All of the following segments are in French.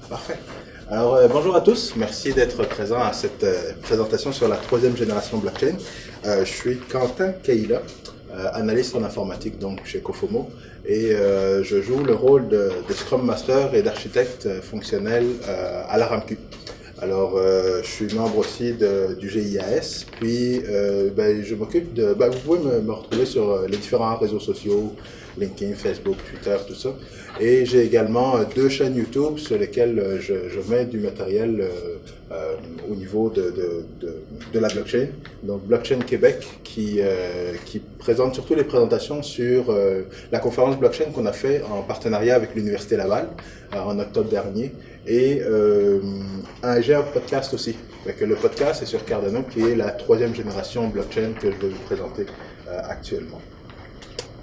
Parfait. Alors, bonjour à tous. Merci d'être présent à cette présentation sur la troisième génération blockchain. Je suis Quentin Kaila, analyste en informatique donc chez Cofomo, et je joue le rôle de Scrum Master et d'architecte fonctionnel à la RAMQ. Alors, je suis membre aussi du GIAS, puis je m'occupe de... vous pouvez me retrouver sur les différents réseaux sociaux, LinkedIn, Facebook, Twitter, tout ça. Et j'ai également deux chaînes YouTube sur lesquelles je mets du matériel au niveau de la blockchain. Donc, Blockchain Québec, qui présente surtout les présentations sur la conférence blockchain qu'on a fait en partenariat avec l'Université Laval en octobre dernier. Et j'ai un podcast aussi. Donc, le podcast est sur Cardano, qui est la troisième génération blockchain que je vais vous présenter actuellement.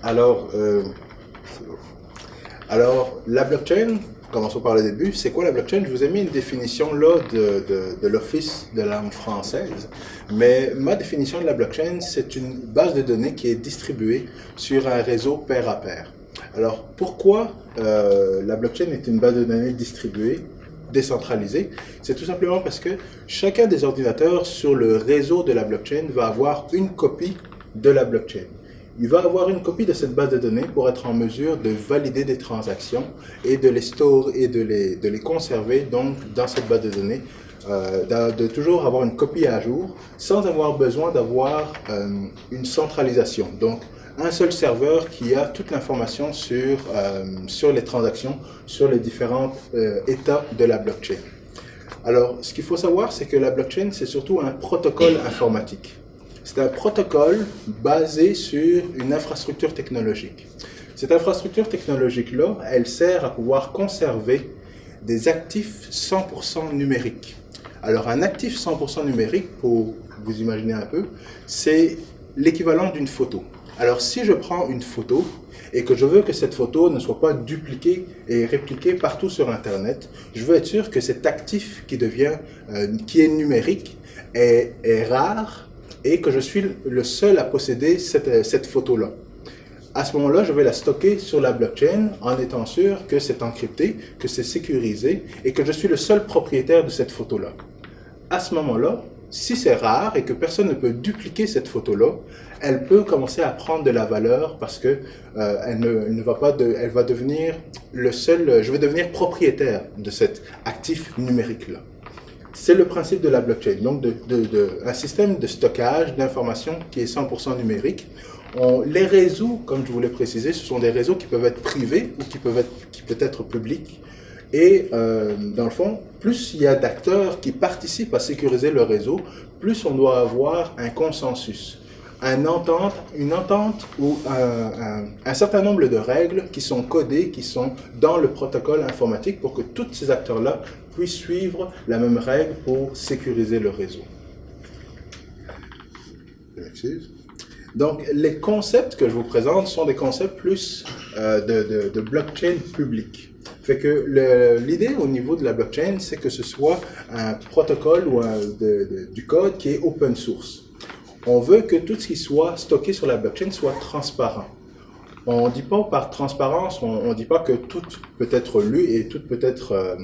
Alors, la blockchain, commençons par le début. C'est quoi la blockchain? Je vous ai mis une définition là de l'Office de langue française. Mais ma définition de la blockchain, c'est une base de données qui est distribuée sur un réseau pair à pair. Alors, pourquoi la blockchain est une base de données distribuée, décentralisée? C'est tout simplement parce que chacun des ordinateurs sur le réseau de la blockchain va avoir une copie de la blockchain. Il va avoir une copie de cette base de données pour être en mesure de valider des transactions et de les store et de les conserver donc dans cette base de données, de toujours avoir une copie à jour sans avoir besoin d'avoir une centralisation. Donc, un seul serveur qui a toute l'information sur les transactions, sur les différents états de la blockchain. Alors, ce qu'il faut savoir, c'est que la blockchain, c'est surtout un protocole informatique. C'est un protocole basé sur une infrastructure technologique. Cette infrastructure technologique-là, elle sert à pouvoir conserver des actifs 100% numériques. Alors, un actif 100% numérique, pour vous imaginer un peu, c'est l'équivalent d'une photo. Alors, si je prends une photo et que je veux que cette photo ne soit pas dupliquée et répliquée partout sur Internet, je veux être sûr que cet actif qui est numérique est rare, et que je suis le seul à posséder cette photo-là. À ce moment-là, je vais la stocker sur la blockchain en étant sûr que c'est encrypté, que c'est sécurisé et que je suis le seul propriétaire de cette photo-là. À ce moment-là, si c'est rare et que personne ne peut dupliquer cette photo-là, elle peut commencer à prendre de la valeur parce que elle va devenir je vais devenir propriétaire de cet actif numérique-là. C'est le principe de la blockchain, donc un système de stockage d'informations qui est 100% numérique. Les réseaux, comme je vous l'ai précisé, ce sont des réseaux qui peuvent être privés ou qui peuvent être publics. Et dans le fond, plus il y a d'acteurs qui participent à sécuriser le réseau, plus on doit avoir un consensus, une entente ou un certain nombre de règles qui sont codées, qui sont dans le protocole informatique pour que tous ces acteurs-là puissent suivre la même règle pour sécuriser le réseau. Donc, les concepts que je vous présente sont des concepts plus de blockchain public. Fait que l'idée au niveau de la blockchain, c'est que ce soit un protocole ou du code qui est open source. On veut que tout ce qui soit stocké sur la blockchain soit transparent. On ne dit pas par transparence, on ne dit pas que tout peut être lu et tout peut être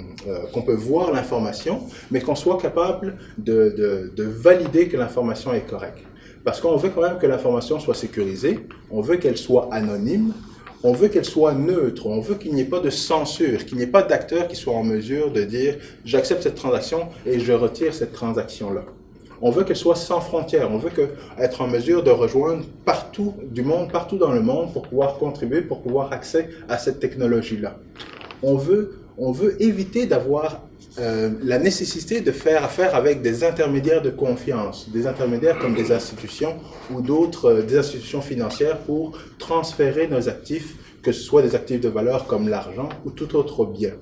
qu'on peut voir l'information, mais qu'on soit capable de valider que l'information est correcte. Parce qu'on veut quand même que l'information soit sécurisée, on veut qu'elle soit anonyme, on veut qu'elle soit neutre, on veut qu'il n'y ait pas de censure, qu'il n'y ait pas d'acteur qui soit en mesure de dire « j'accepte cette transaction et je retire cette transaction-là ». On veut qu'elle soit sans frontières, on veut être en mesure de rejoindre partout dans le monde pour pouvoir contribuer, pour pouvoir accéder à cette technologie-là. On veut éviter d'avoir la nécessité de faire affaire avec des intermédiaires de confiance, des intermédiaires comme des institutions ou des institutions financières pour transférer nos actifs, que ce soit des actifs de valeur comme l'argent ou tout autre bien.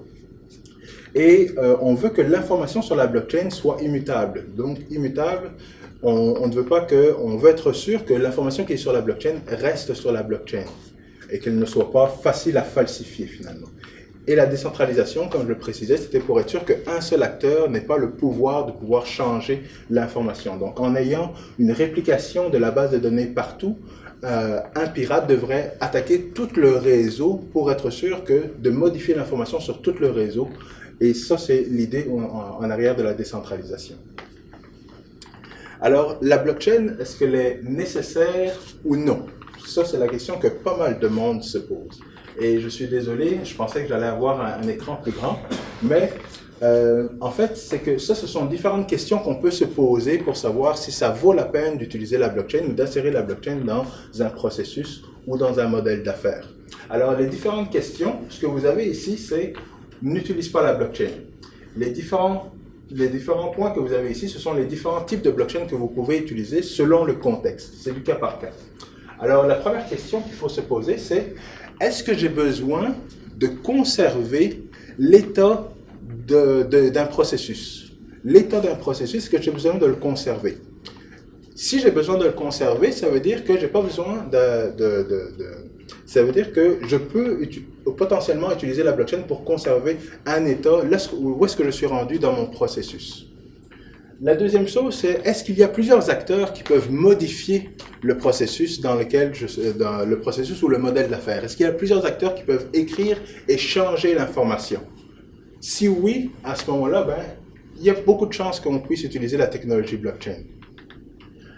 Et on veut que l'information sur la blockchain soit immutable. Donc, immutable, on ne veut pas on veut être sûr que l'information qui est sur la blockchain reste sur la blockchain et qu'elle ne soit pas facile à falsifier finalement. Et la décentralisation, comme je le précisais, c'était pour être sûr qu'un seul acteur n'ait pas le pouvoir de pouvoir changer l'information. Donc, en ayant une réplication de la base de données partout, un pirate devrait attaquer tout le réseau pour être sûr de modifier l'information sur tout le réseau Et ça, c'est l'idée en arrière de la décentralisation. Alors, la blockchain, est-ce qu'elle est nécessaire ou non? Ça, c'est la question que pas mal de monde se pose. Et je suis désolé, je pensais que j'allais avoir un écran plus grand, mais en fait, c'est que ça, ce sont différentes questions qu'on peut se poser pour savoir si ça vaut la peine d'utiliser la blockchain ou d'insérer la blockchain dans un processus ou dans un modèle d'affaires. Alors, les différentes questions, ce que vous avez ici, c'est n'utilise pas la blockchain. Les différents points que vous avez ici, ce sont les différents types de blockchain que vous pouvez utiliser selon le contexte. C'est du cas par cas. Alors, la première question qu'il faut se poser, c'est est-ce que j'ai besoin de conserver l'état d'un processus? L'état d'un processus, est-ce que j'ai besoin de le conserver? Si j'ai besoin de le conserver, ça veut dire que j'ai pas besoin ça veut dire que je peux potentiellement utiliser la blockchain pour conserver un état, où est-ce que je suis rendu dans mon processus. La deuxième chose, c'est est-ce qu'il y a plusieurs acteurs qui peuvent modifier le processus dans le processus ou le modèle d'affaires? Est-ce qu'il y a plusieurs acteurs qui peuvent écrire et changer l'information? Si oui, à ce moment-là, il y a beaucoup de chances qu'on puisse utiliser la technologie blockchain.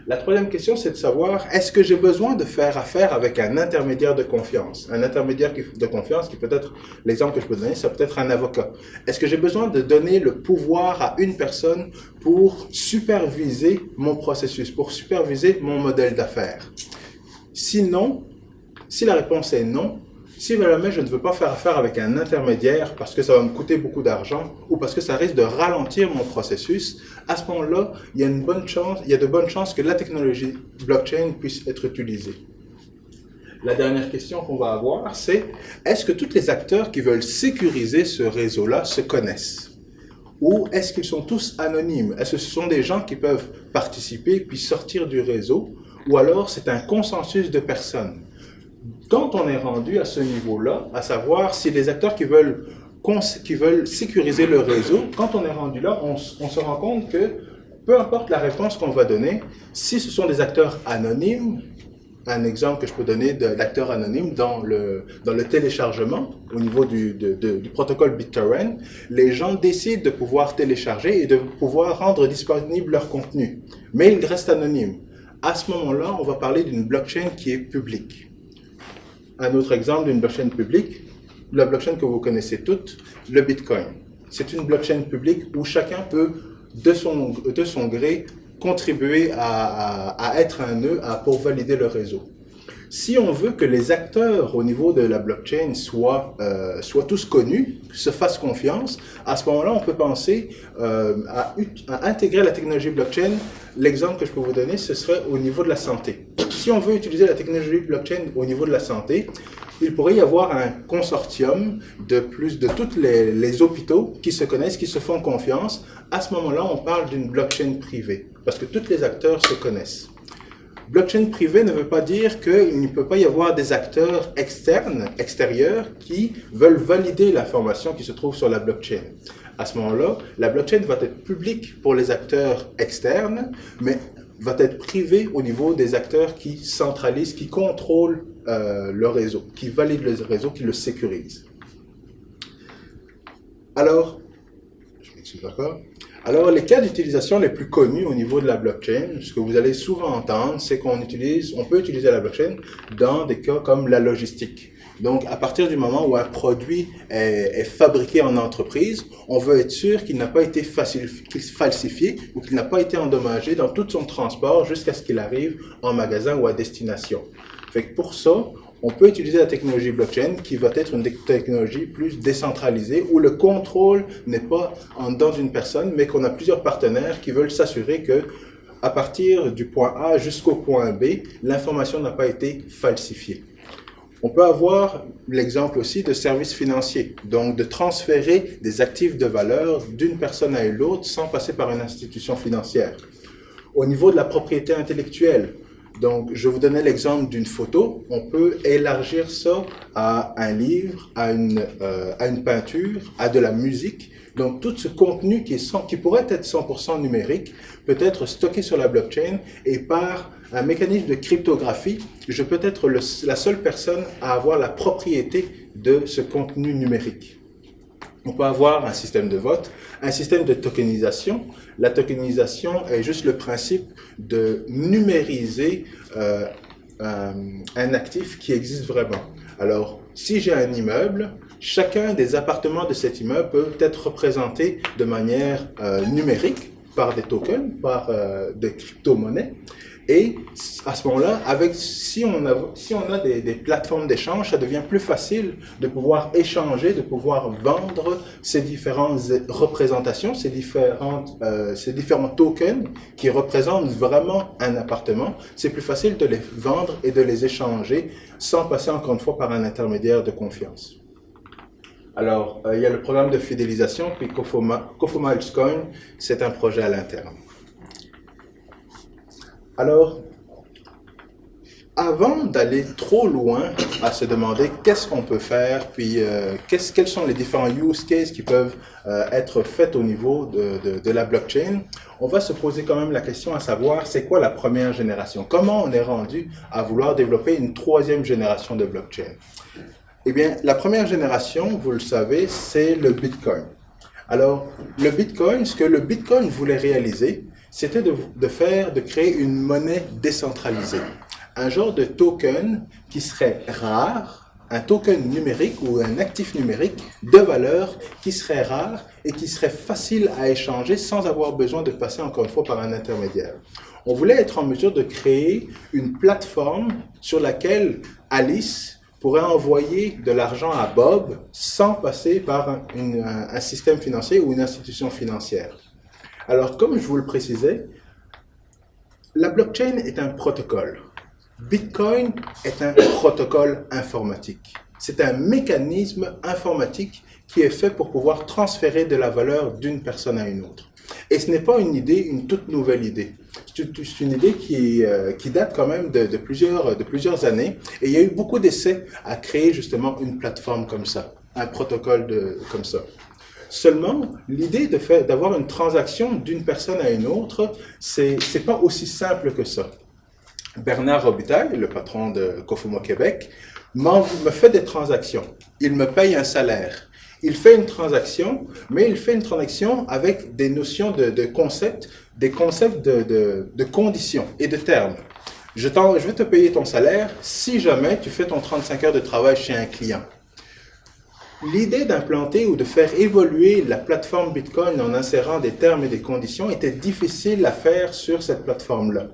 La troisième question, c'est de savoir, est-ce que j'ai besoin de faire affaire avec un intermédiaire de confiance? Un intermédiaire de confiance qui peut être, l'exemple que je peux donner, ça peut être un avocat. Est-ce que j'ai besoin de donner le pouvoir à une personne pour superviser mon processus, pour superviser mon modèle d'affaires? Sinon, si la réponse est non, si jamais je ne veux pas faire affaire avec un intermédiaire parce que ça va me coûter beaucoup d'argent ou parce que ça risque de ralentir mon processus, à ce moment-là, il y a de bonnes chances que la technologie blockchain puisse être utilisée. La dernière question qu'on va avoir, c'est est-ce que tous les acteurs qui veulent sécuriser ce réseau-là se connaissent? Ou est-ce qu'ils sont tous anonymes? Est-ce que ce sont des gens qui peuvent participer puis sortir du réseau? Ou alors c'est un consensus de personnes? Quand on est rendu à ce niveau-là, à savoir si les acteurs qui veulent sécuriser le réseau, quand on est rendu là, on se rend compte que peu importe la réponse qu'on va donner, si ce sont des acteurs anonymes, un exemple que je peux donner d'acteurs anonymes dans le téléchargement au niveau du protocole BitTorrent, les gens décident de pouvoir télécharger et de pouvoir rendre disponible leur contenu, mais ils restent anonymes. À ce moment-là, on va parler d'une blockchain qui est publique. Un autre exemple d'une blockchain publique, la blockchain que vous connaissez toutes, le Bitcoin. C'est une blockchain publique où chacun peut, de son gré, contribuer à être un nœud pour valider le réseau. Si on veut que les acteurs au niveau de la blockchain soient tous connus, se fassent confiance, à ce moment-là, on peut penser à intégrer la technologie blockchain. L'exemple que je peux vous donner, ce serait au niveau de la santé. Si on veut utiliser la technologie blockchain au niveau de la santé, il pourrait y avoir un consortium de tous les hôpitaux qui se connaissent, qui se font confiance. À ce moment-là, on parle d'une blockchain privée, parce que tous les acteurs se connaissent. Blockchain privée ne veut pas dire qu'il ne peut pas y avoir des acteurs extérieurs, qui veulent valider l'information qui se trouve sur la blockchain. À ce moment-là, la blockchain va être publique pour les acteurs externes, mais va être privée au niveau des acteurs qui centralisent, qui contrôlent le réseau, qui valident le réseau, qui le sécurisent. Alors, je m'excuse d'accord. Alors, les cas d'utilisation les plus connus au niveau de la blockchain, ce que vous allez souvent entendre, c'est qu'on peut utiliser la blockchain dans des cas comme la logistique. Donc, à partir du moment où un produit est fabriqué en entreprise, on veut être sûr qu'il n'a pas été falsifié ou qu'il n'a pas été endommagé dans tout son transport jusqu'à ce qu'il arrive en magasin ou à destination. Fait que pour ça, on peut utiliser la technologie blockchain qui va être une technologie plus décentralisée où le contrôle n'est pas en dedans d'une personne, mais qu'on a plusieurs partenaires qui veulent s'assurer que à partir du point A jusqu'au point B, l'information n'a pas été falsifiée. On peut avoir l'exemple aussi de services financiers, donc de transférer des actifs de valeur d'une personne à l'autre sans passer par une institution financière. Au niveau de la propriété intellectuelle, donc je vous donnais l'exemple d'une photo, on peut élargir ça à un livre, à une peinture, à de la musique. Donc tout ce contenu qui pourrait être 100% numérique peut être stocké sur la blockchain et par un mécanisme de cryptographie, je peux être la seule personne à avoir la propriété de ce contenu numérique. On peut avoir un système de vote, un système de tokenisation. La tokenisation est juste le principe de numériser un actif qui existe vraiment. Alors, si j'ai un immeuble, chacun des appartements de cet immeuble peut être représenté de manière numérique par des tokens, par des crypto-monnaies. Et à ce moment-là, si on a des plateformes d'échange, ça devient plus facile de pouvoir échanger, de pouvoir vendre ces différentes représentations, ces différents tokens qui représentent vraiment un appartement. C'est plus facile de les vendre et de les échanger sans passer encore une fois par un intermédiaire de confiance. Alors, il y a le programme de fidélisation, puis Cofomiles Coin, c'est un projet à l'interne. Alors, avant d'aller trop loin à se demander qu'est-ce qu'on peut faire, puis quels sont les différents use cases qui peuvent être faits au niveau de la blockchain, on va se poser quand même la question à savoir c'est quoi la première génération? Comment on est rendu à vouloir développer une troisième génération de blockchain? Eh bien, la première génération, vous le savez, c'est le Bitcoin. Alors, le Bitcoin, ce que le Bitcoin voulait réaliser, c'était de créer une monnaie décentralisée. Un genre de token qui serait rare, un token numérique ou un actif numérique de valeur qui serait rare et qui serait facile à échanger sans avoir besoin de passer encore une fois par un intermédiaire. On voulait être en mesure de créer une plateforme sur laquelle Alice pourrait envoyer de l'argent à Bob sans passer par un système financier ou une institution financière. Alors, comme je vous le précisais, la blockchain est un protocole. Bitcoin est un protocole informatique. C'est un mécanisme informatique qui est fait pour pouvoir transférer de la valeur d'une personne à une autre. Et ce n'est pas une toute nouvelle idée. C'est une idée qui date quand même de plusieurs années. Et il y a eu beaucoup d'essais à créer justement une plateforme comme ça, un protocole comme ça. Seulement, l'idée d'avoir une transaction d'une personne à une autre, c'est pas aussi simple que ça. Bernard Robitaille, le patron de Cofomo Québec, me fait des transactions. Il me paye un salaire. Il fait une transaction, mais il fait une transaction avec des notions de concepts, des concepts de conditions et de termes. Je vais te payer ton salaire si jamais tu fais ton 35 heures de travail chez un client. L'idée d'implanter ou de faire évoluer la plateforme Bitcoin en insérant des termes et des conditions était difficile à faire sur cette plateforme-là.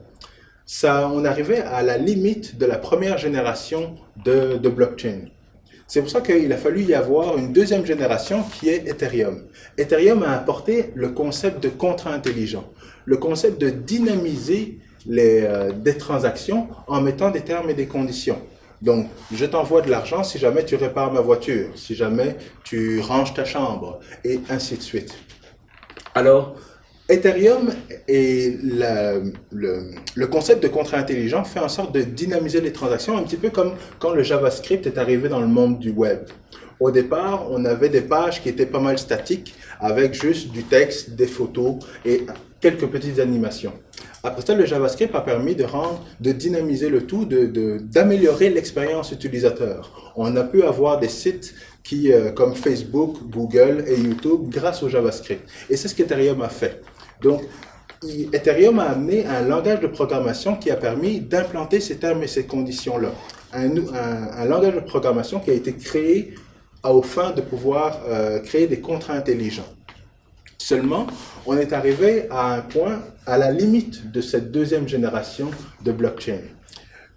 On arrivait à la limite de la première génération de blockchain. C'est pour ça qu'il a fallu y avoir une deuxième génération qui est Ethereum. Ethereum a apporté le concept de contrat intelligent, le concept de dynamiser des transactions en mettant des termes et des conditions. Donc, je t'envoie de l'argent si jamais tu répares ma voiture, si jamais tu ranges ta chambre, et ainsi de suite. Alors, Ethereum et le concept de contrat intelligent fait en sorte de dynamiser les transactions, un petit peu comme quand le JavaScript est arrivé dans le monde du web. Au départ, on avait des pages qui étaient pas mal statiques, avec juste du texte, des photos et quelques petites animations. Après ça, le JavaScript a permis de dynamiser le tout, d'améliorer l'expérience utilisateur. On a pu avoir des sites comme Facebook, Google et YouTube grâce au JavaScript. Et c'est ce qu'Ethereum a fait. Donc, Ethereum a amené un langage de programmation qui a permis d'implanter ces termes et ces conditions-là. Un langage de programmation qui a été créé aux fins de pouvoir créer des contrats intelligents. Seulement, on est arrivé à un point, à la limite de cette deuxième génération de blockchain.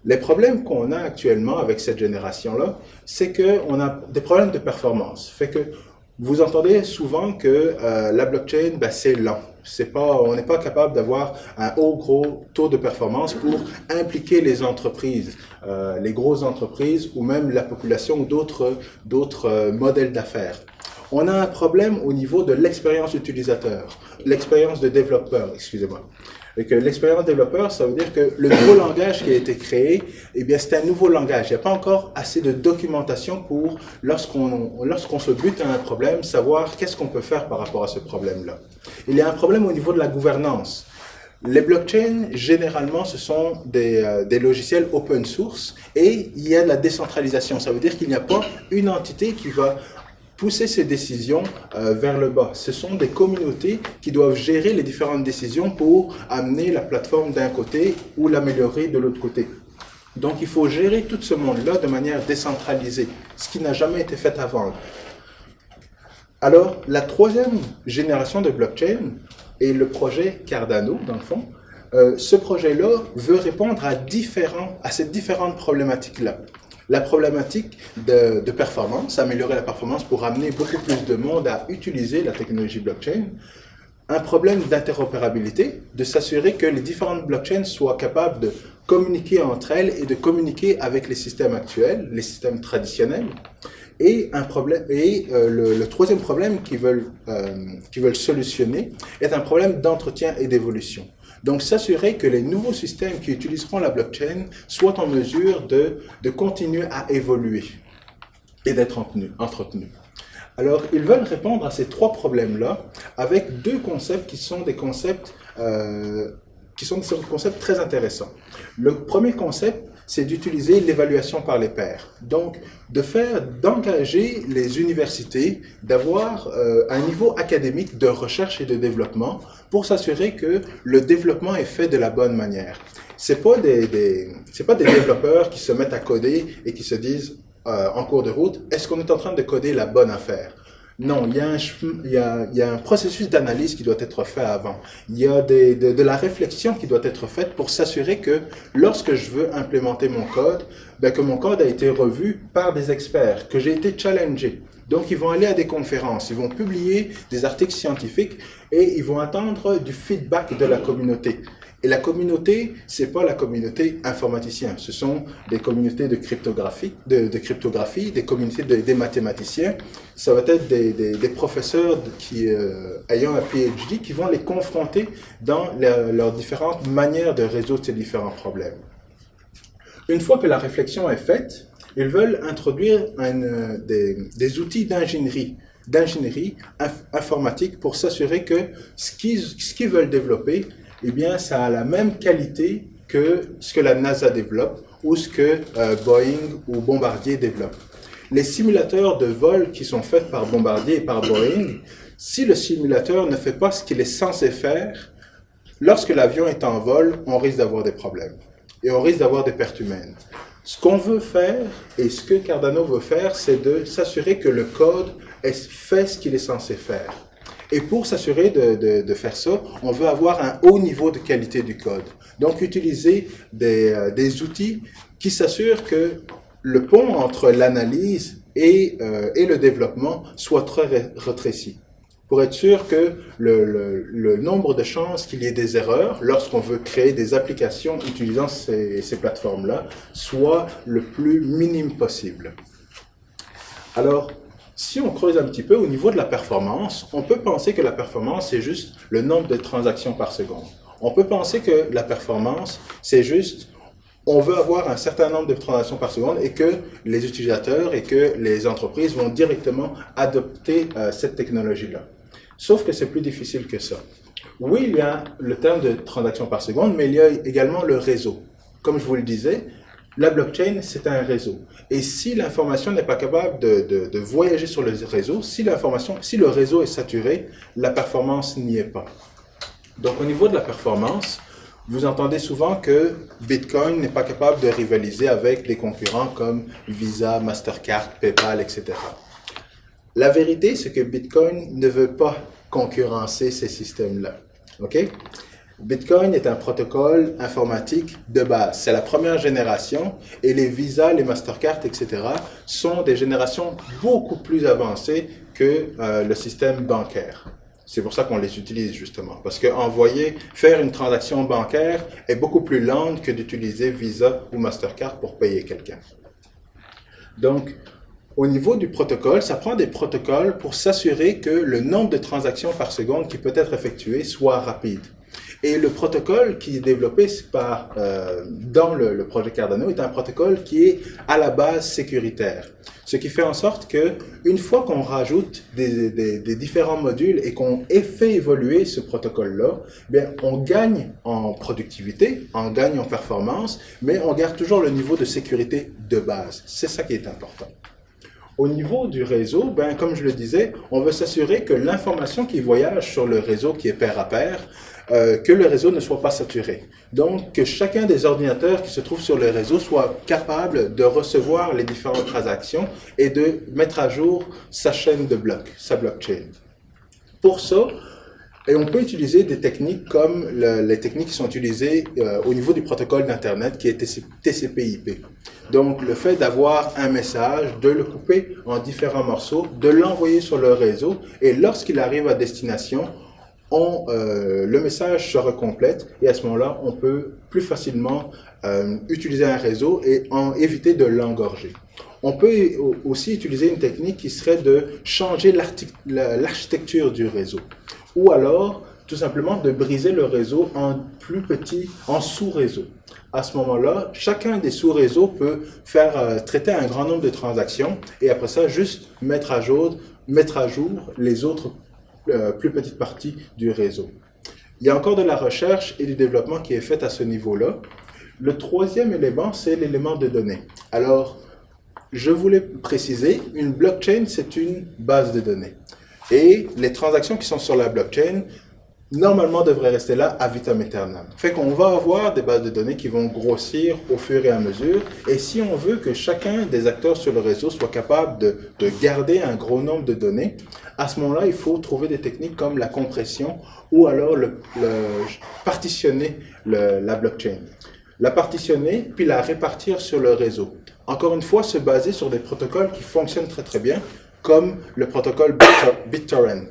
Les problèmes qu'on a actuellement avec cette génération-là, c'est qu'on a des problèmes de performance. Fait que vous entendez souvent que la blockchain, c'est lent. On n'est pas capable d'avoir un gros taux de performance pour impliquer les entreprises, les grosses entreprises ou même la population ou d'autres modèles d'affaires. On a un problème au niveau de l'expérience utilisateur, l'expérience de développeur, excusez-moi. Et que l'expérience développeur, ça veut dire que le nouveau langage qui a été créé, eh bien, c'est un nouveau langage. Il n'y a pas encore assez de documentation pour, lorsqu'on se bute à un problème, savoir qu'est-ce qu'on peut faire par rapport à ce problème-là. Il y a un problème au niveau de la gouvernance. Les blockchains, généralement, ce sont des logiciels open source et il y a de la décentralisation. Ça veut dire qu'il n'y a pas une entité qui va pousser ces décisions vers le bas. Ce sont des communautés qui doivent gérer les différentes décisions pour amener la plateforme d'un côté ou l'améliorer de l'autre côté. Donc, il faut gérer tout ce monde-là de manière décentralisée, ce qui n'a jamais été fait avant. Alors, la troisième génération de blockchain est le projet Cardano, dans le fond. Ce projet-là veut répondre à ces différentes problématiques-là. La problématique de performance, améliorer la performance pour amener beaucoup plus de monde à utiliser la technologie blockchain. Un problème d'interopérabilité, de s'assurer que les différentes blockchains soient capables de communiquer entre elles et de communiquer avec les systèmes actuels, les systèmes traditionnels. Et le troisième problème qu'ils veulent solutionner est un problème d'entretien et d'évolution. Donc, s'assurer que les nouveaux systèmes qui utiliseront la blockchain soient en mesure de continuer à évoluer et d'être entretenus. Alors, ils veulent répondre à ces trois problèmes-là avec deux concepts qui sont des concepts très intéressants. Le premier concept, c'est d'utiliser l'évaluation par les pairs. Donc, d'engager les universités d'avoir un niveau académique de recherche et de développement pour s'assurer que le développement est fait de la bonne manière. C'est pas des développeurs qui se mettent à coder et qui se disent en cours de route, est-ce qu'on est en train de coder la bonne affaire? Non, il y a un processus d'analyse qui doit être fait avant. Il y a de la réflexion qui doit être faite pour s'assurer que lorsque je veux implémenter mon code, que mon code a été revu par des experts, que j'ai été challengé. Donc, ils vont aller à des conférences, ils vont publier des articles scientifiques et ils vont attendre du feedback de la communauté. Et la communauté, c'est pas la communauté informaticienne, ce sont des communautés de cryptographie, des communautés des mathématiciens. Ça va être des professeurs ayant un PhD qui vont les confronter dans leurs différentes manières de résoudre ces différents problèmes. Une fois que la réflexion est faite, ils veulent introduire des outils d'ingénierie informatique pour s'assurer que ce qu'ils veulent développer, eh bien, ça a la même qualité que ce que la NASA développe ou ce que Boeing ou Bombardier développe. Les simulateurs de vol qui sont faits par Bombardier et par Boeing, si le simulateur ne fait pas ce qu'il est censé faire, lorsque l'avion est en vol, on risque d'avoir des problèmes et on risque d'avoir des pertes humaines. Ce qu'on veut faire et ce que Cardano veut faire, c'est de s'assurer que le code fait ce qu'il est censé faire. Et pour s'assurer de faire ça, on veut avoir un haut niveau de qualité du code. Donc, utiliser des outils qui s'assurent que le pont entre l'analyse et le développement soit très rétréci. Pour être sûr que le nombre de chances qu'il y ait des erreurs lorsqu'on veut créer des applications utilisant ces plateformes-là soit le plus minime possible. Alors, si on creuse un petit peu au niveau de la performance, on peut penser que la performance, c'est juste le nombre de transactions par seconde. On peut penser que la performance, c'est juste, on veut avoir un certain nombre de transactions par seconde et que les utilisateurs et que les entreprises vont directement adopter cette technologie-là. Sauf que c'est plus difficile que ça. Oui, il y a le terme de transactions par seconde, mais il y a également le réseau. Comme je vous le disais, la blockchain, c'est un réseau. Et si l'information n'est pas capable de voyager sur le réseau, si le réseau est saturé, la performance n'y est pas. Donc, au niveau de la performance, vous entendez souvent que Bitcoin n'est pas capable de rivaliser avec des concurrents comme Visa, Mastercard, PayPal, etc. La vérité, c'est que Bitcoin ne veut pas concurrencer ces systèmes-là. OK? Bitcoin est un protocole informatique de base. C'est la première génération et les Visa, les Mastercard, etc. sont des générations beaucoup plus avancées que le système bancaire. C'est pour ça qu'on les utilise justement. Parce que faire une transaction bancaire est beaucoup plus lente que d'utiliser Visa ou Mastercard pour payer quelqu'un. Donc, au niveau du protocole, ça prend des protocoles pour s'assurer que le nombre de transactions par seconde qui peut être effectué soit rapide. Et le protocole qui est développé dans le projet Cardano est un protocole qui est à la base sécuritaire. Ce qui fait en sorte que une fois qu'on rajoute des différents modules et qu'on fait évoluer ce protocole-là, bien, on gagne en productivité, on gagne en performance, mais on garde toujours le niveau de sécurité de base. C'est ça qui est important. Au niveau du réseau, ben, comme je le disais, on veut s'assurer que l'information qui voyage sur le réseau qui est pair à pair, que le réseau ne soit pas saturé. Donc, que chacun des ordinateurs qui se trouvent sur le réseau soit capable de recevoir les différentes transactions et de mettre à jour sa chaîne de blocs, sa blockchain. Pour ça, et on peut utiliser des techniques comme les techniques qui sont utilisées au niveau du protocole d'Internet qui est TCP/IP. Donc, le fait d'avoir un message, de le couper en différents morceaux, de l'envoyer sur le réseau et lorsqu'il arrive à destination, le message se recomplète et à ce moment-là, on peut plus facilement utiliser un réseau et éviter de l'engorger. On peut aussi utiliser une technique qui serait de changer l'architecture du réseau ou alors tout simplement de briser le réseau en plus petits, en sous-réseaux. À ce moment-là, chacun des sous-réseaux peut traiter un grand nombre de transactions et après ça, juste mettre à jour les autres plus petites parties du réseau. Il y a encore de la recherche et du développement qui est fait à ce niveau-là. Le troisième élément, c'est l'élément de données. Alors, je voulais préciser, une blockchain, c'est une base de données. Et les transactions qui sont sur la blockchain, normalement, devraient rester là à vitam aeternam. Fait qu'on va avoir des bases de données qui vont grossir au fur et à mesure. Et si on veut que chacun des acteurs sur le réseau soit capable de garder un gros nombre de données, à ce moment-là, il faut trouver des techniques comme la compression ou alors partitionner la blockchain. La partitionner, puis la répartir sur le réseau. Encore une fois, se baser sur des protocoles qui fonctionnent très très bien, comme le protocole BitTorrent.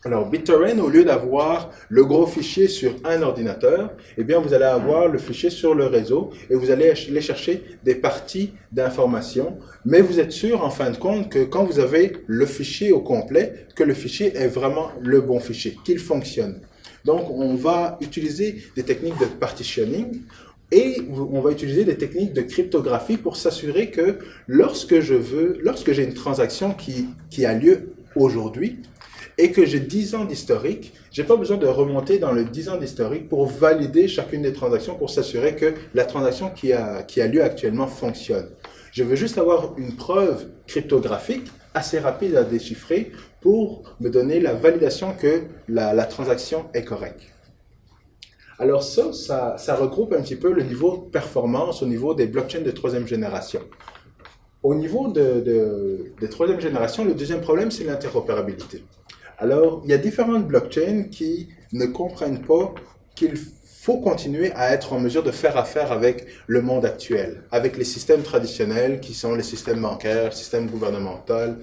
Alors, BitTorrent, au lieu d'avoir le gros fichier sur un ordinateur, eh bien, vous allez avoir le fichier sur le réseau et vous allez aller chercher des parties d'informations. Mais vous êtes sûr, en fin de compte, que quand vous avez le fichier au complet, que le fichier est vraiment le bon fichier, qu'il fonctionne. Donc, on va utiliser des techniques de partitioning et on va utiliser des techniques de cryptographie pour s'assurer que lorsque j'ai une transaction qui a lieu aujourd'hui, et que j'ai 10 ans d'historique, je n'ai pas besoin de remonter dans le 10 ans d'historique pour valider chacune des transactions, pour s'assurer que la transaction qui a lieu actuellement fonctionne. Je veux juste avoir une preuve cryptographique assez rapide à déchiffrer pour me donner la validation que la transaction est correcte. Alors ça regroupe un petit peu le niveau de performance au niveau des blockchains de troisième génération. Au niveau des troisième génération, le deuxième problème, c'est l'interopérabilité. Alors, il y a différentes blockchains qui ne comprennent pas qu'il faut continuer à être en mesure de faire affaire avec le monde actuel, avec les systèmes traditionnels qui sont les systèmes bancaires, les systèmes gouvernementaux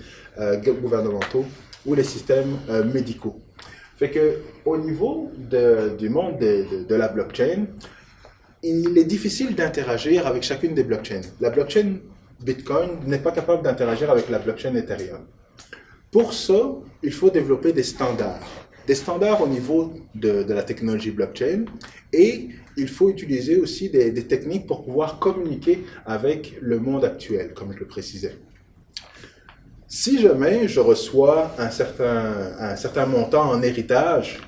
ou les systèmes médicaux. Fait que, au niveau du monde de la blockchain, il est difficile d'interagir avec chacune des blockchains. La blockchain Bitcoin n'est pas capable d'interagir avec la blockchain Ethereum. Pour ça, il faut développer des standards au niveau de la technologie blockchain et il faut utiliser aussi des techniques pour pouvoir communiquer avec le monde actuel, comme je le précisais. Si jamais je reçois un certain montant en héritage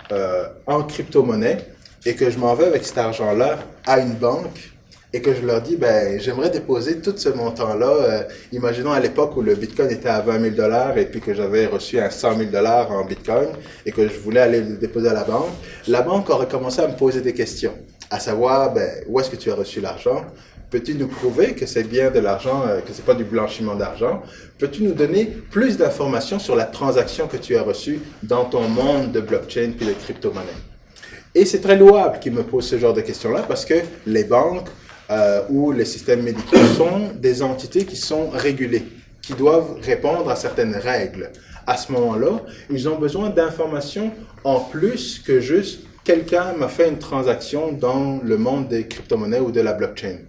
en crypto-monnaie et que je m'en vais avec cet argent-là à une banque, et que je leur dis, ben, j'aimerais déposer tout ce montant-là. Imaginons à l'époque où le Bitcoin était à 20 000 $ et puis que j'avais reçu un 100 000 $ en Bitcoin et que je voulais aller le déposer à la banque aurait commencé à me poser des questions, à savoir, ben, où est-ce que tu as reçu l'argent? Peux-tu nous prouver que c'est bien de l'argent, que c'est pas du blanchiment d'argent? Peux-tu nous donner plus d'informations sur la transaction que tu as reçue dans ton monde de blockchain puis de crypto-monnaie? Et c'est très louable qu'ils me posent ce genre de questions-là parce que les banques ou les systèmes médicaux sont des entités qui sont régulées, qui doivent répondre à certaines règles. À ce moment-là, ils ont besoin d'informations en plus que juste quelqu'un m'a fait une transaction dans le monde des crypto-monnaies ou de la blockchain.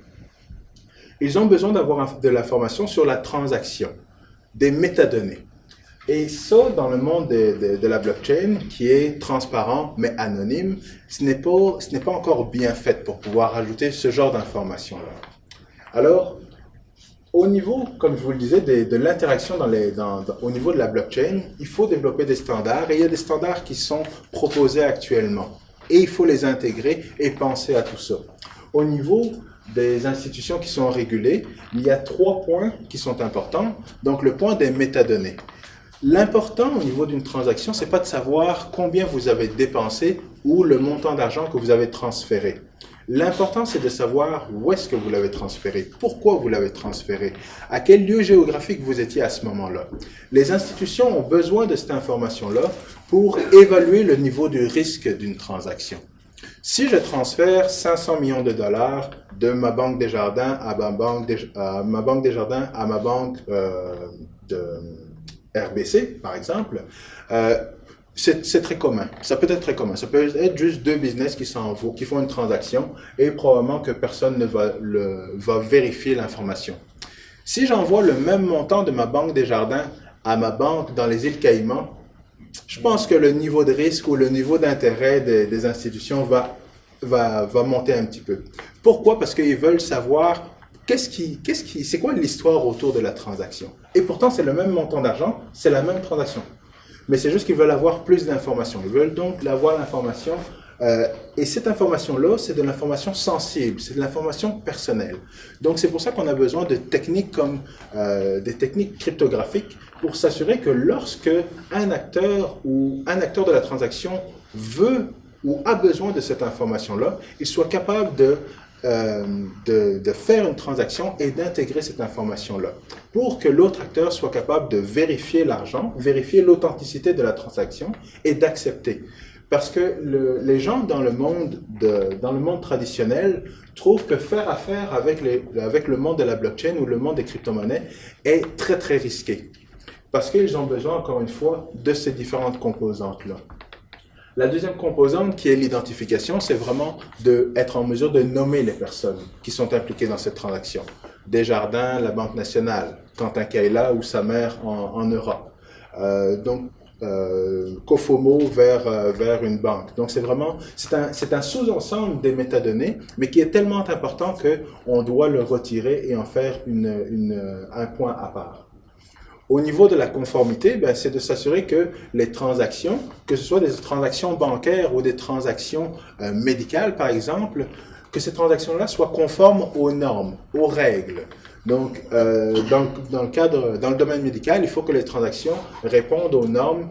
Ils ont besoin d'avoir de l'information sur la transaction, des métadonnées. Et ça, dans le monde de la blockchain, qui est transparent mais anonyme, ce n'est pas encore bien fait pour pouvoir ajouter ce genre d'informations-là. Alors, au niveau, comme je vous le disais, de l'interaction au niveau de la blockchain, il faut développer des standards et il y a des standards qui sont proposés actuellement. Et il faut les intégrer et penser à tout ça. Au niveau des institutions qui sont régulées, il y a 3 points qui sont importants. Donc, le point des métadonnées. L'important au niveau d'une transaction, c'est pas de savoir combien vous avez dépensé ou le montant d'argent que vous avez transféré. L'important, c'est de savoir où est-ce que vous l'avez transféré, pourquoi vous l'avez transféré, à quel lieu géographique vous étiez à ce moment-là. Les institutions ont besoin de cette information-là pour évaluer le niveau du risque d'une transaction. Si je transfère 500 millions de dollars de ma banque Desjardins à ma banque Desjardins à ma banque de RBC, par exemple, c'est très commun. Ça peut être très commun. Ça peut être juste 2 business qui font une transaction et probablement que personne ne va vérifier l'information. Si j'envoie le même montant de ma banque Desjardins à ma banque dans les îles Caïmans, je pense que le niveau de risque ou le niveau d'intérêt des institutions va monter un petit peu. Pourquoi? Parce qu'ils veulent savoir c'est quoi l'histoire autour de la transaction. Et pourtant, c'est le même montant d'argent, c'est la même transaction. Mais c'est juste qu'ils veulent avoir plus d'informations. Ils veulent donc avoir l'information. Et cette information-là, c'est de l'information sensible, c'est de l'information personnelle. Donc, c'est pour ça qu'on a besoin de techniques comme des techniques cryptographiques pour s'assurer que lorsque un acteur de la transaction veut ou a besoin de cette information-là, il soit capable de faire une transaction et d'intégrer cette information-là pour que l'autre acteur soit capable de vérifier l'argent, vérifier l'authenticité de la transaction et d'accepter. Parce que les gens dans le monde traditionnel trouvent que faire affaire avec le monde de la blockchain ou le monde des crypto-monnaies est très, très risqué. Parce qu'ils ont besoin, encore une fois, de ces différentes composantes-là. La deuxième composante, qui est l'identification, c'est vraiment d'être en mesure de nommer les personnes qui sont impliquées dans cette transaction. Desjardins, la Banque nationale, Quentin Kaila ou sa mère en Europe. Cofomo vers une banque. Donc c'est un sous-ensemble des métadonnées, mais qui est tellement important qu'on doit le retirer et en faire un point à part. Au niveau de la conformité, c'est de s'assurer que les transactions, que ce soit des transactions bancaires ou des transactions médicales, par exemple, que ces transactions-là soient conformes aux normes, aux règles. Donc, dans le domaine médical, il faut que les transactions répondent aux normes,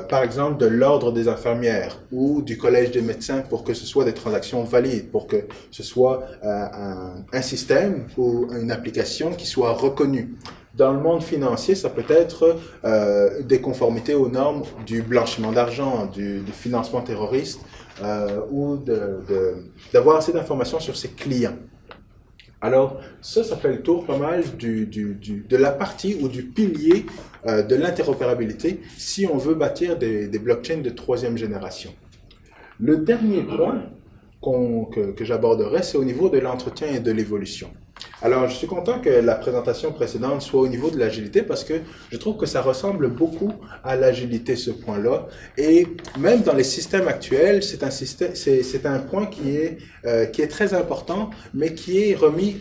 par exemple, de l'Ordre des infirmières ou du Collège des médecins pour que ce soit des transactions valides, pour que ce soit un système ou une application qui soit reconnue. Dans le monde financier, ça peut être des conformités aux normes du blanchiment d'argent, du financement terroriste ou d'avoir assez d'informations sur ses clients. Alors, ça fait le tour pas mal de la partie ou du pilier de l'interopérabilité si on veut bâtir des blockchains de 3e génération. Le dernier point que j'aborderai, c'est au niveau de l'entretien et de l'évolution. Alors, je suis content que la présentation précédente soit au niveau de l'agilité parce que je trouve que ça ressemble beaucoup à l'agilité, ce point-là. Et même dans les systèmes actuels, c'est un point qui est très important, mais qui est remis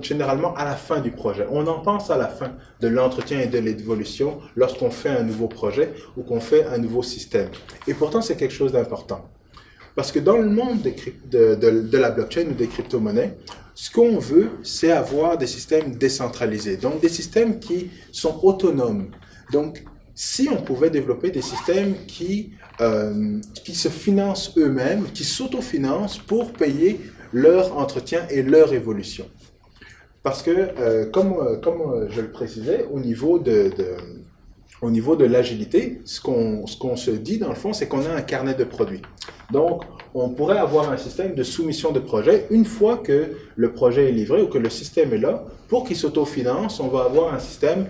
généralement à la fin du projet. On en pense à la fin de l'entretien et de l'évolution lorsqu'on fait un nouveau projet ou qu'on fait un nouveau système. Et pourtant, c'est quelque chose d'important. Parce que dans le monde de la blockchain ou des crypto-monnaies, ce qu'on veut, c'est avoir des systèmes décentralisés, donc des systèmes qui sont autonomes. Donc, si on pouvait développer des systèmes qui se financent eux-mêmes, qui s'autofinancent pour payer leur entretien et leur évolution. Parce que, comme je le précisais, au niveau de l'agilité, ce qu'on se dit dans le fond, c'est qu'on a un carnet de produits. Donc, on pourrait avoir un système de soumission de projet une fois que le projet est livré ou que le système est là. Pour qu'il s'autofinance, on va avoir un système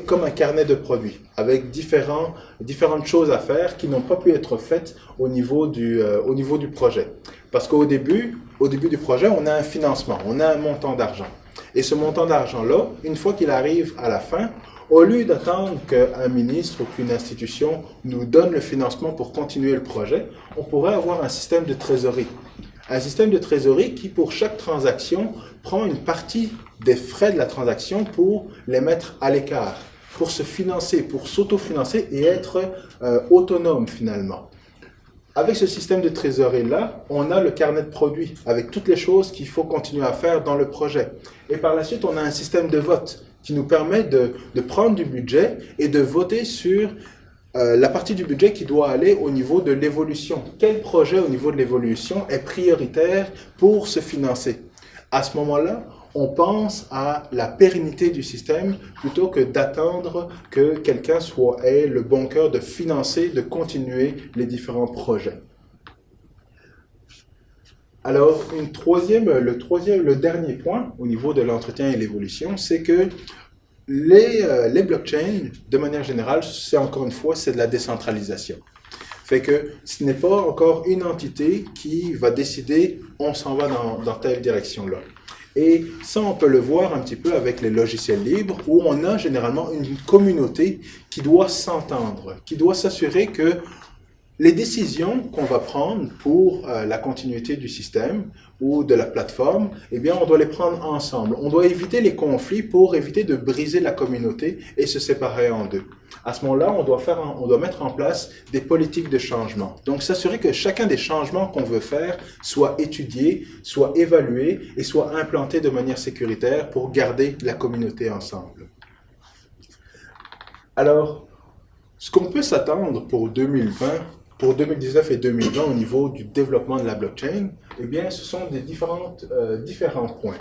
comme un carnet de produits, avec différentes choses à faire qui n'ont pas pu être faites au niveau du projet. Parce qu'au début du projet, on a un financement, on a un montant d'argent. Et ce montant d'argent-là, une fois qu'il arrive à la fin, au lieu d'attendre qu'un ministre ou qu'une institution nous donne le financement pour continuer le projet, on pourrait avoir un système de trésorerie. Un système de trésorerie qui, pour chaque transaction, prend une partie des frais de la transaction pour les mettre à l'écart, pour se financer, pour s'autofinancer et être autonome finalement. Avec ce système de trésorerie-là, on a le carnet de produits avec toutes les choses qu'il faut continuer à faire dans le projet. Et par la suite, on a un système de vote qui nous permet de prendre du budget et de voter sur la partie du budget qui doit aller au niveau de l'évolution. Quel projet au niveau de l'évolution est prioritaire pour se financer? À ce moment-là, on pense à la pérennité du système plutôt que d'attendre que quelqu'un ait le bon cœur de financer, de continuer les différents projets. Alors, le dernier point au niveau de l'entretien et l'évolution, c'est que les blockchains, de manière générale, c'est encore une fois, c'est de la décentralisation. Fait que ce n'est pas encore une entité qui va décider on s'en va dans telle direction-là. Et ça, on peut le voir un petit peu avec les logiciels libres, où on a généralement une communauté qui doit s'entendre, qui doit s'assurer que les décisions qu'on va prendre pour la continuité du système ou de la plateforme, eh bien, on doit les prendre ensemble. On doit éviter les conflits pour éviter de briser la communauté et se séparer en deux. À ce moment-là, on doit mettre en place des politiques de changement. Donc, s'assurer que chacun des changements qu'on veut faire soit étudié, soit évalué et soit implanté de manière sécuritaire pour garder la communauté ensemble. Alors, ce qu'on peut s'attendre pour 2020, pour 2019 et 2020 au niveau du développement de la blockchain, eh bien, ce sont des différents points.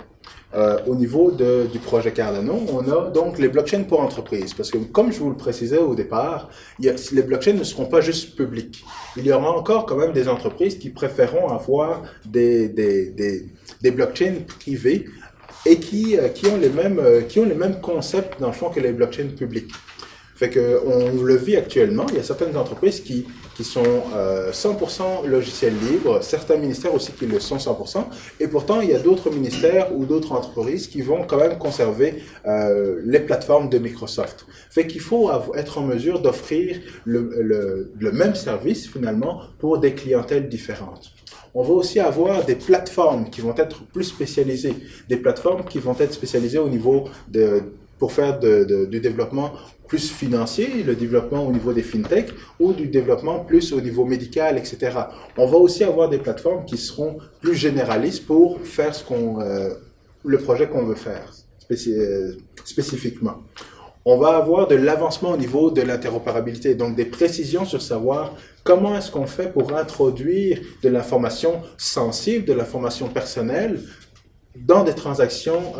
Au niveau du projet Cardano, on a donc les blockchains pour entreprises. Parce que, comme je vous le précisais au départ, les blockchains ne seront pas juste publics. Il y aura encore quand même des entreprises qui préféreront avoir des blockchains privés et qui ont les mêmes concepts, dans le fond, que les blockchains publics. Fait qu'on le vit actuellement, il y a certaines entreprises qui sont 100% logiciels libres, certains ministères aussi qui le sont 100%, et pourtant il y a d'autres ministères ou d'autres entreprises qui vont quand même conserver les plateformes de Microsoft. Fait qu'il faut être en mesure d'offrir le même service finalement pour des clientèles différentes. On va aussi avoir des plateformes qui vont être plus spécialisées, des plateformes qui vont être spécialisées au niveau pour faire du développement plus financier, le développement au niveau des fintech, ou du développement plus au niveau médical, etc. On va aussi avoir des plateformes qui seront plus généralistes pour faire le projet qu'on veut faire spécifiquement. On va avoir de l'avancement au niveau de l'interopérabilité, donc des précisions sur savoir comment est-ce qu'on fait pour introduire de l'information sensible, de l'information personnelle, dans des transactions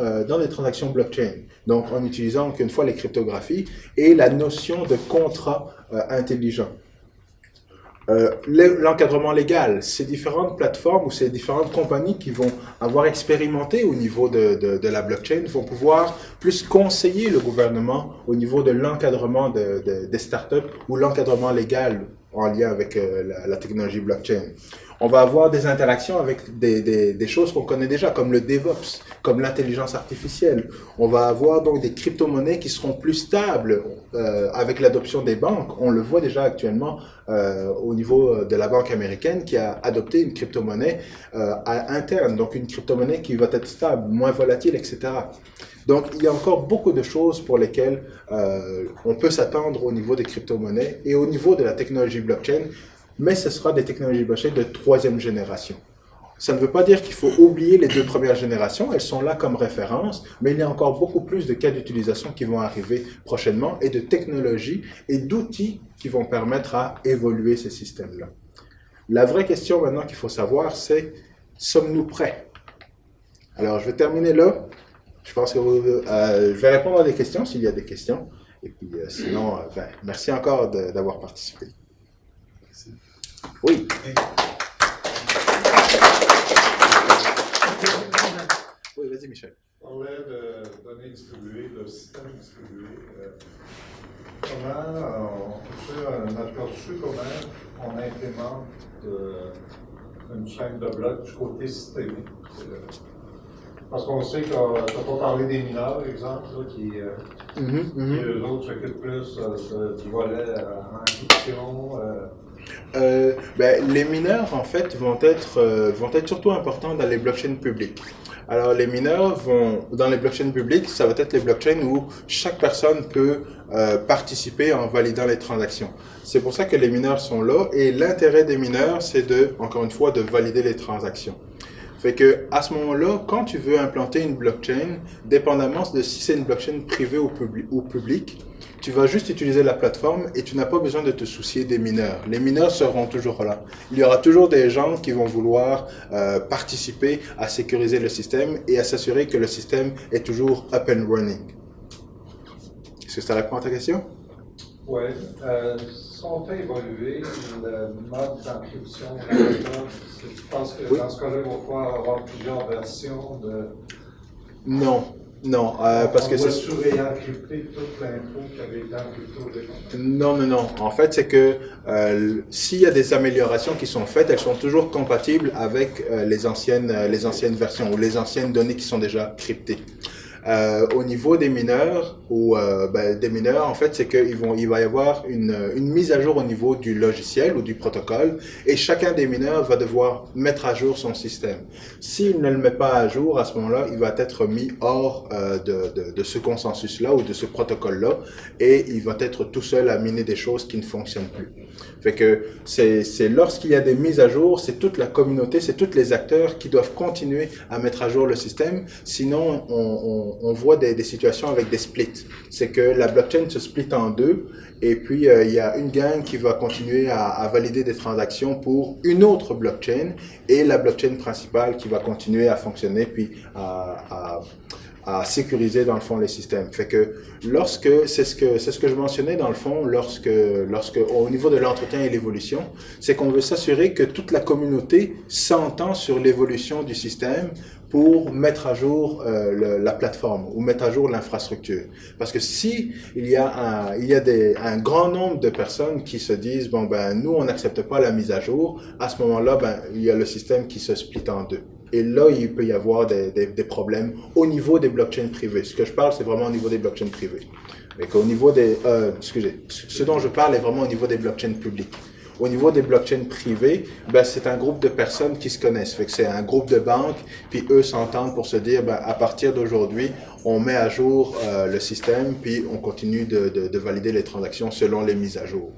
blockchain. Donc, en utilisant, encore une fois, les cryptographies et la notion de contrat intelligent. L'encadrement légal, ces différentes plateformes ou ces différentes compagnies qui vont avoir expérimenté au niveau de la blockchain vont pouvoir plus conseiller le gouvernement au niveau de l'encadrement des startups ou l'encadrement légal en lien avec la technologie blockchain. On va avoir des interactions avec des choses qu'on connaît déjà, comme le DevOps, comme l'intelligence artificielle. On va avoir donc des crypto-monnaies qui seront plus stables avec l'adoption des banques. On le voit déjà actuellement au niveau de la banque américaine qui a adopté une crypto-monnaie interne, donc une crypto-monnaie qui va être stable, moins volatile, etc. Donc, il y a encore beaucoup de choses pour lesquelles on peut s'attendre au niveau des crypto-monnaies et au niveau de la technologie blockchain, mais ce sera des technologies blockchain de 3e génération. Ça ne veut pas dire qu'il faut oublier les 2 premières générations, elles sont là comme référence, mais il y a encore beaucoup plus de cas d'utilisation qui vont arriver prochainement et de technologies et d'outils qui vont permettre à évoluer ces systèmes-là. La vraie question maintenant qu'il faut savoir, c'est sommes-nous prêts? Alors, je vais terminer là. Je pense que je vais répondre à des questions s'il y a des questions. Et puis sinon, merci encore d'avoir participé. Merci. Oui. Oui, vas-y Michel. On parlait de données distribuées, de système distribué. Comment on fait un aperçu comment on implémente une chaîne de blocs du côté systémique? Parce qu'on sait que tu n'as pas parlé des mineurs, par exemple, là, qui eux autres s'occupent plus du volet encryption. Les mineurs, en fait, vont être surtout importants dans les blockchains publiques. Alors, les mineurs dans les blockchains publiques, ça va être les blockchains où chaque personne peut participer en validant les transactions. C'est pour ça que les mineurs sont là, et l'intérêt des mineurs, c'est encore une fois, de valider les transactions. Fait que, à ce moment-là, quand tu veux implanter une blockchain, dépendamment de si c'est une blockchain privée ou publique, tu vas juste utiliser la plateforme et tu n'as pas besoin de te soucier des mineurs. Les mineurs seront toujours là. Il y aura toujours des gens qui vont vouloir participer à sécuriser le système et à s'assurer que le système est toujours up and running. Est-ce que ça répond à ta question? Oui. Si on fait évoluer le mode d'encryption, tu penses que dans ce cas-là, il va pouvoir avoir plusieurs versions de... Non. Non, parce que c'est... On va réencrypter toute l'info qui avait été encryptée au départ? Non. En fait, c'est que s'il y a des améliorations qui sont faites, elles sont toujours compatibles avec les anciennes versions ou les anciennes données qui sont déjà cryptées. Au niveau des mineurs en fait, c'est il va y avoir une mise à jour au niveau du logiciel ou du protocole, et chacun des mineurs va devoir mettre à jour son système. S'il ne le met pas à jour, à ce moment-là, il va être mis hors de ce consensus-là ou de ce protocole-là, et il va être tout seul à miner des choses qui ne fonctionnent plus. Fait que c'est lorsqu'il y a des mises à jour, c'est toute la communauté, c'est tous les acteurs qui doivent continuer à mettre à jour le système. Sinon, on voit des situations avec des splits. C'est que la blockchain se split en deux, et puis il y a une gang qui va continuer à valider des transactions pour une autre blockchain, et la blockchain principale qui va continuer à fonctionner, puis à sécuriser dans le fond les systèmes. Fait que c'est ce que je mentionnais dans le fond lorsque au niveau de l'entretien et l'évolution, c'est qu'on veut s'assurer que toute la communauté s'entend sur l'évolution du système pour mettre à jour la plateforme ou mettre à jour l'infrastructure. Parce que si il y a un grand nombre de personnes qui se disent nous on n'accepte pas la mise à jour, à ce moment-là il y a le système qui se split en deux. Et là, il peut y avoir des problèmes au niveau des blockchains privées. Ce que je parle, c'est vraiment au niveau des blockchains privées. Et qu'au niveau ce dont je parle est vraiment au niveau des blockchains publiques. Au niveau des blockchains privées, c'est un groupe de personnes qui se connaissent. Fait que c'est un groupe de banques, puis eux s'entendent pour se dire, à partir d'aujourd'hui, on met à jour le système, puis on continue de valider les transactions selon les mises à jour.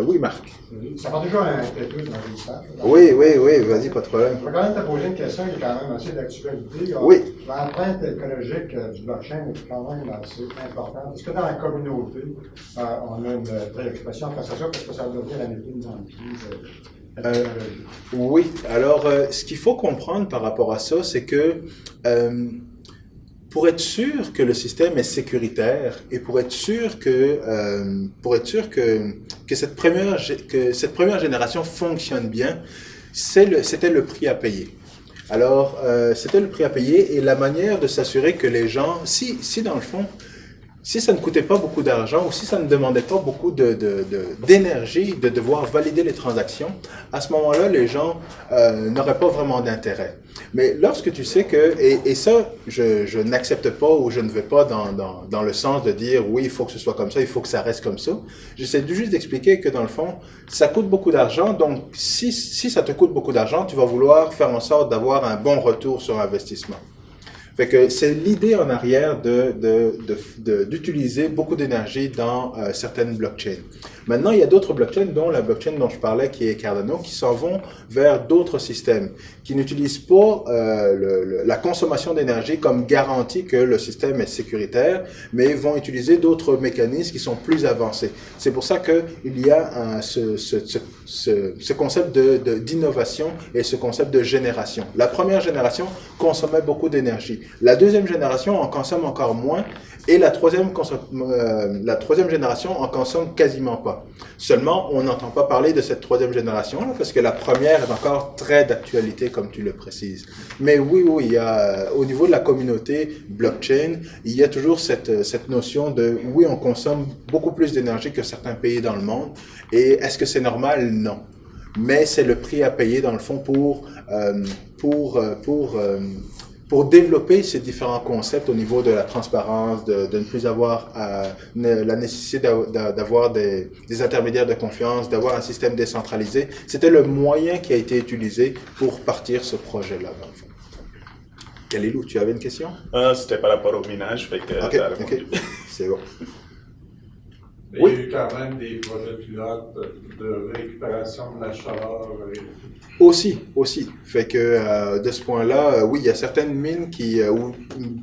Oui, Marc. Ça prend toujours un peu dans le message. Oui, vas-y, pas de problème. Je vais quand même te poser une question qui est quand même assez d'actualité. Oui. L'empreinte écologique du blockchain est quand même assez importante. Est-ce que dans la communauté, on a une préoccupation face à ça, parce que ça devient la méthode dans le pied de la technologie? Oui. Alors, ce qu'il faut comprendre par rapport à ça, c'est que pour être sûr que le système est sécuritaire et pour être sûr que cette première génération fonctionne bien, c'était le prix à payer. Alors, c'était le prix à payer et la manière de s'assurer que les gens, si dans le fond, si ça ne coûtait pas beaucoup d'argent ou si ça ne demandait pas beaucoup d'énergie de devoir valider les transactions, à ce moment-là, les gens n'auraient pas vraiment d'intérêt. Mais lorsque tu sais que, et ça, je n'accepte pas ou je ne vais pas dans le sens de dire oui, il faut que ce soit comme ça, il faut que ça reste comme ça. J'essaie juste d'expliquer que dans le fond, ça coûte beaucoup d'argent, donc si ça te coûte beaucoup d'argent, tu vas vouloir faire en sorte d'avoir un bon retour sur investissement. Fait que c'est l'idée en arrière d'utiliser beaucoup d'énergie dans certaines blockchains. Maintenant, il y a d'autres blockchains, dont la blockchain dont je parlais, qui est Cardano, qui s'en vont vers d'autres systèmes, qui n'utilisent pas la consommation d'énergie comme garantie que le système est sécuritaire, mais vont utiliser d'autres mécanismes qui sont plus avancés. C'est pour ça qu'il y a ce concept d'innovation et ce concept de génération. La première génération consommait beaucoup d'énergie. La deuxième génération en consomme encore moins et la troisième génération en consomme quasiment pas. Seulement, on n'entend pas parler de cette troisième génération parce que la première est encore très d'actualité, comme tu le précises. Mais oui, il y a, au niveau de la communauté blockchain, il y a toujours cette notion de oui, on consomme beaucoup plus d'énergie que certains pays dans le monde. Et est-ce que c'est normal? Non. Mais c'est le prix à payer dans le fond pour développer ces différents concepts au niveau de la transparence, de ne plus avoir la nécessité d'avoir des intermédiaires de confiance, d'avoir un système décentralisé. C'était le moyen qui a été utilisé pour partir ce projet-là, dans le fond. Kalilou, tu avais une question? C'était par rapport au minage, fait que Ok, t'as répondu. C'est bon. Mais Oui. il y a eu quand même des projets pilotes de récupération de la chaleur. Aussi. Fait que de ce point-là, oui, il y a certaines mines ou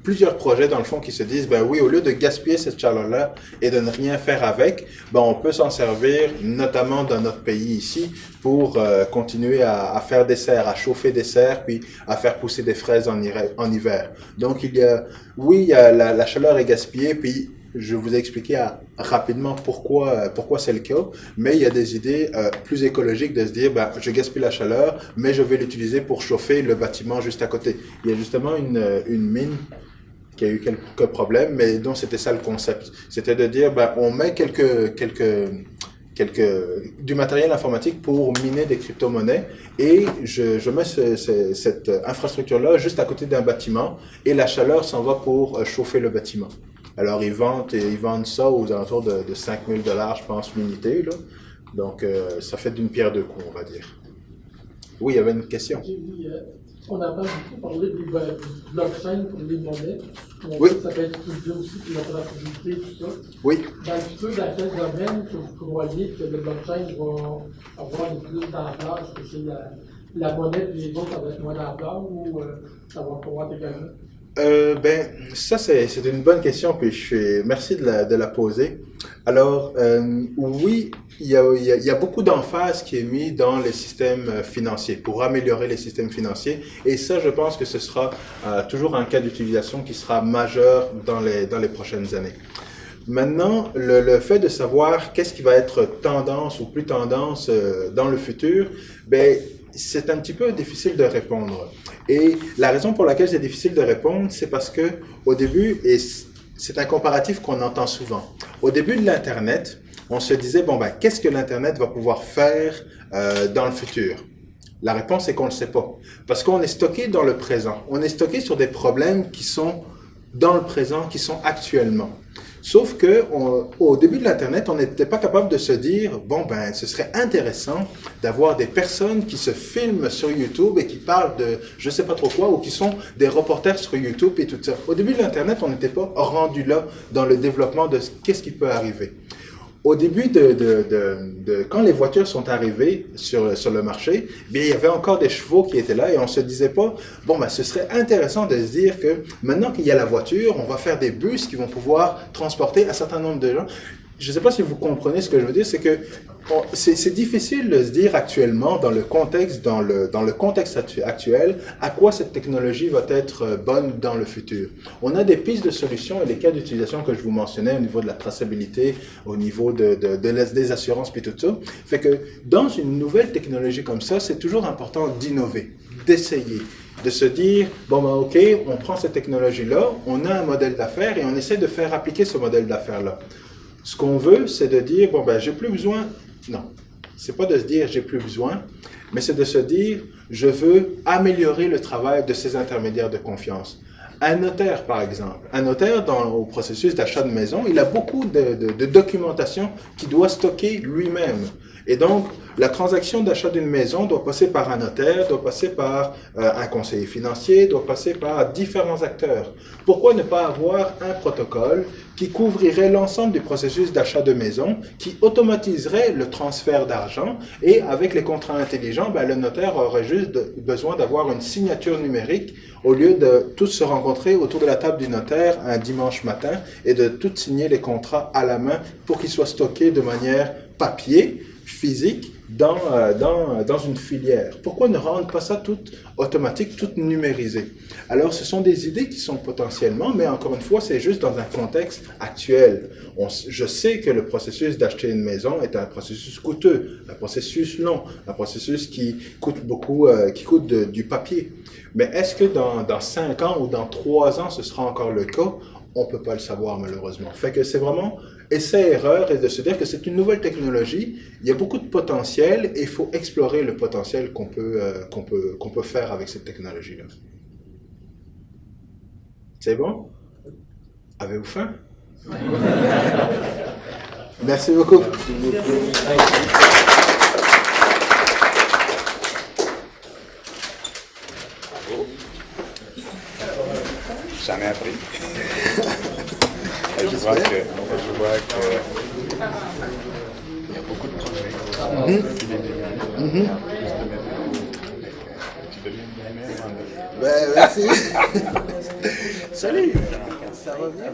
plusieurs projets dans le fond qui se disent, ben oui, au lieu de gaspiller cette chaleur-là et de ne rien faire avec, ben on peut s'en servir, notamment dans notre pays ici, pour continuer à faire des serres, à chauffer des serres, puis à faire pousser des fraises en hiver. Donc il y a la chaleur est gaspillée, puis je vous ai expliqué rapidement pourquoi c'est le cas, mais il y a des idées plus écologiques de se dire, ben, je gaspille la chaleur, mais je vais l'utiliser pour chauffer le bâtiment juste à côté. Il y a justement une mine qui a eu quelques problèmes, mais dont c'était ça le concept. C'était de dire, ben, on met du matériel informatique pour miner des crypto-monnaies et je mets cette infrastructure-là juste à côté d'un bâtiment et la chaleur s'en va pour chauffer le bâtiment. Alors, ils vendent ça aux alentours de 5 000 $, je pense, l'unité, là. Donc, ça fait d'une pierre deux coups, on va dire. Oui, il y avait une question. Oui, on entend beaucoup parler du blockchain pour les monnaies. Oui. Ça peut être utilisé aussi pour la traçabilité, tout ça. Oui. Dans le futur, dans quel domaine que vous croyez que le blockchain va avoir le plus d'ampleur? Est-ce que c'est la monnaie et les autres, ça va être moins d'ampleur ou ça va pouvoir également? Ben, ça, c'est une bonne question, puis merci de la poser. Alors, oui, il y a beaucoup d'emphase qui est mis dans les systèmes financiers, pour améliorer les systèmes financiers, et ça, je pense que ce sera toujours un cas d'utilisation qui sera majeur dans les prochaines années. Maintenant, le fait de savoir qu'est-ce qui va être tendance ou plus tendance dans le futur, ben, c'est un petit peu difficile de répondre. Et la raison pour laquelle c'est difficile de répondre, c'est parce que au début, et c'est un comparatif qu'on entend souvent, au début de l'Internet, on se disait, bon, ben, qu'est-ce que l'Internet va pouvoir faire dans le futur? La réponse est qu'on ne le sait pas. Parce qu'on est stocké dans le présent. On est stocké sur des problèmes qui sont dans le présent, qui sont actuellement. Sauf que au début de l'Internet, on n'était pas capable de se dire, bon, ben, ce serait intéressant d'avoir des personnes qui se filment sur YouTube et qui parlent de je sais pas trop quoi, ou qui sont des reporters sur YouTube et tout ça. Au début de l'Internet, on n'était pas rendu là dans le développement de qu'est-ce qui peut arriver. Au début quand les voitures sont arrivées sur le marché, bien, il y avait encore des chevaux qui étaient là et on se disait pas, bon, ben, ce serait intéressant de se dire que maintenant qu'il y a la voiture, on va faire des bus qui vont pouvoir transporter un certain nombre de gens. Je ne sais pas si vous comprenez ce que je veux dire, c'est que c'est difficile de se dire actuellement, dans le contexte actuel, à quoi cette technologie va être bonne dans le futur. On a des pistes de solutions et des cas d'utilisation que je vous mentionnais au niveau de la traçabilité, au niveau des assurances puis tout ça. Fait que dans une nouvelle technologie comme ça, c'est toujours important d'innover, d'essayer, de se dire, bon, ben, OK, on prend cette technologie-là, on a un modèle d'affaires et on essaie de faire appliquer ce modèle d'affaires-là. Ce qu'on veut, c'est de dire, bon, ben, j'ai plus besoin. Non, c'est pas de se dire, j'ai plus besoin, mais c'est de se dire, je veux améliorer le travail de ces intermédiaires de confiance. Un notaire, par exemple. Un notaire, au processus d'achat de maison, il a beaucoup de documentation qu'il doit stocker lui-même. Et donc, la transaction d'achat d'une maison doit passer par un notaire, doit passer par un conseiller financier, doit passer par différents acteurs. Pourquoi ne pas avoir un protocole qui couvrirait l'ensemble du processus d'achat de maison, qui automatiserait le transfert d'argent et avec les contrats intelligents, ben, le notaire aurait juste besoin d'avoir une signature numérique au lieu de tous se rencontrer autour de la table du notaire un dimanche matin et de tous signer les contrats à la main pour qu'ils soient stockés de manière papier, physique, dans une filière. Pourquoi ne rendre pas ça tout automatique, tout numérisé? Alors, ce sont des idées qui sont potentiellement, mais encore une fois, c'est juste dans un contexte actuel. Je sais que le processus d'acheter une maison est un processus coûteux, un processus long, un processus qui coûte beaucoup, qui coûte du papier. Mais est-ce que dans 5 ans ou dans 3 ans, ce sera encore le cas? On ne peut pas le savoir, malheureusement. Fait que c'est vraiment essai-erreur et de se dire que c'est une nouvelle technologie, il y a beaucoup de potentiel et il faut explorer le potentiel qu'on peut faire avec cette technologie-là. C'est bon? Avez-vous faim? Merci beaucoup. J'en ai appris. Je vois que il y a beaucoup de projets. Tu deviens bien meilleur. Ben, merci. Salut. Ça va bien?